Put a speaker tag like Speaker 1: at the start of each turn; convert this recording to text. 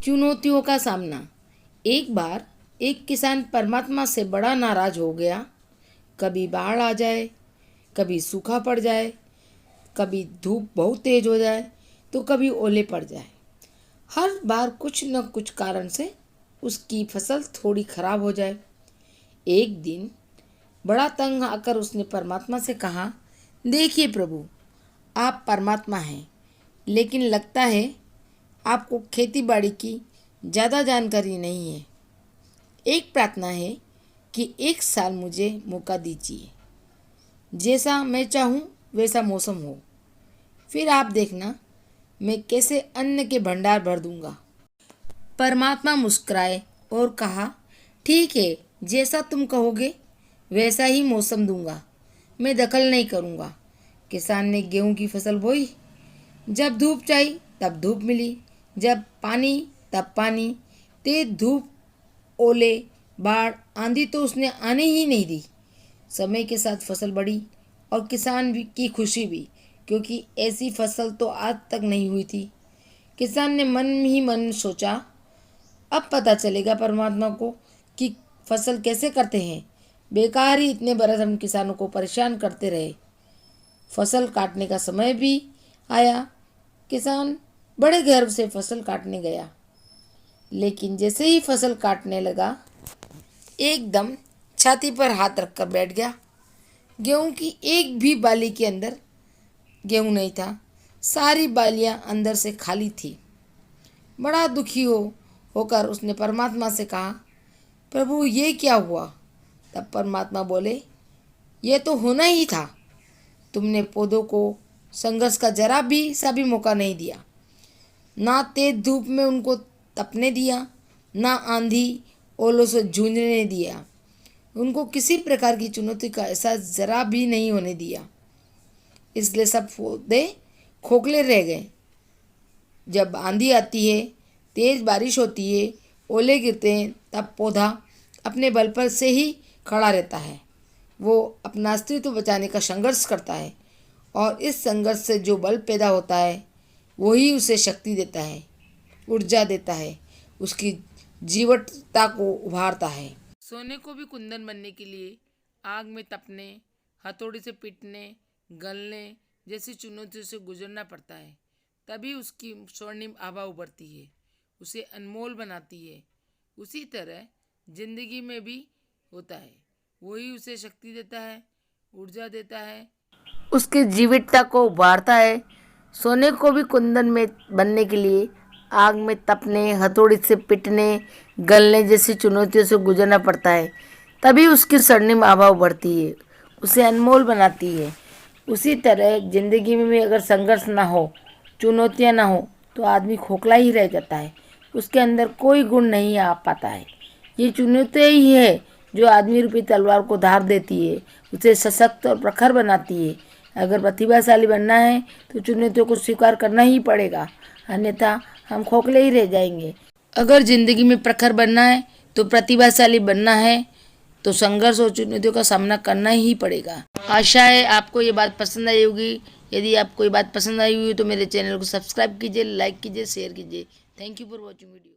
Speaker 1: चुनौतियों का सामना। एक बार एक किसान परमात्मा से बड़ा नाराज हो गया। कभी बाढ़ आ जाए, कभी सूखा पड़ जाए, कभी धूप बहुत तेज हो जाए, तो कभी ओले पड़ जाए। हर बार कुछ न कुछ कारण से उसकी फसल थोड़ी खराब हो जाए। एक दिन बड़ा तंग आकर उसने परमात्मा से कहा, देखिए प्रभु, आप परमात्मा हैं, लेकिन लगता है आपको खेती बाड़ी की ज़्यादा जानकारी नहीं है। एक प्रार्थना है कि एक साल मुझे मौका दीजिए, जैसा मैं चाहूँ वैसा मौसम हो, फिर आप देखना मैं कैसे अन्न के भंडार भर दूंगा। परमात्मा मुस्कुराए और कहा, ठीक है, जैसा तुम कहोगे वैसा ही मौसम दूंगा, मैं दखल नहीं करूँगा। किसान ने गेहूं की फसल बोई। जब धूप चाहिए तब धूप मिली, जब पानी तब पानी। तेज धूप, ओले, बाढ़, आंधी तो उसने आने ही नहीं दी। समय के साथ फसल बढ़ी और किसान भी की खुशी भी, क्योंकि ऐसी फसल तो आज तक नहीं हुई थी। किसान ने मन ही मन सोचा, अब पता चलेगा परमात्मा को कि फसल कैसे करते हैं। बेकार ही इतने बरस हम किसानों को परेशान करते रहे। फसल काटने का समय भी आया। किसान बड़े गर्व से फसल काटने गया, लेकिन जैसे ही फसल काटने लगा, एकदम छाती पर हाथ रखकर बैठ गया। गेहूं की एक भी बाली के अंदर गेहूं नहीं था। सारी बालियां अंदर से खाली थी। बड़ा दुखी होकर उसने परमात्मा से कहा, प्रभु ये क्या हुआ? तब परमात्मा बोले, ये तो होना ही था। तुमने पौधों को संघर्ष का जरा भी सा भी मौका नहीं दिया। ना तेज धूप में उनको तपने दिया, ना आंधी ओलों से जूझने दिया। उनको किसी प्रकार की चुनौती का एहसास जरा भी नहीं होने दिया। इसलिए सब पौधे खोखले रह गए। जब आंधी आती है, तेज बारिश होती है, ओले गिरते हैं, तब पौधा अपने बल पर से ही खड़ा रहता है। वो अपना अस्तित्व बचाने का संघर्ष करता है, और इस संघर्ष से जो बल पैदा होता है वही उसे शक्ति देता है, ऊर्जा देता है, उसकी जीवटता को उभारता है। सोने को भी कुंदन बनने के लिए आग में तपने, हथौड़ी से पीटने, गलने जैसी चुनौतियों से गुजरना पड़ता है, तभी उसकी स्वर्णिम आभा उभरती है, उसे अनमोल बनाती है। उसी तरह जिंदगी में भी होता है, वही उसे शक्ति देता है, ऊर्जा देता है, उसके जीवितता को उभारता है। सोने को भी कुंदन में बनने के लिए आग में तपने, हथौड़ी से पिटने, गलने जैसी चुनौतियों से गुजरना पड़ता है, तभी उसकी स्वर्णिम आभा उभरती है, उसे अनमोल बनाती है। उसी तरह जिंदगी में भी अगर संघर्ष ना हो, चुनौतियाँ ना हो, तो आदमी खोखला ही रह जाता है, उसके अंदर कोई गुण नहीं आ पाता है। ये चुनौतियाँ ही है जो आदमी रूपी तलवार को धार देती है, उसे सशक्त और प्रखर बनाती है। अगर प्रतिभाशाली बनना है तो चुनौतियों को स्वीकार करना ही पड़ेगा, अन्यथा हम खोखले ही रह जाएंगे। अगर जिंदगी में प्रखर बनना है, तो प्रतिभाशाली बनना है, तो संघर्ष और चुनौतियों का सामना करना ही पड़ेगा। आशा है आपको ये बात पसंद आई होगी। यदि आपको ये बात पसंद आई हुई तो मेरे चैनल को सब्सक्राइब कीजिए, लाइक कीजिए, शेयर कीजिए। Thank you for watching video.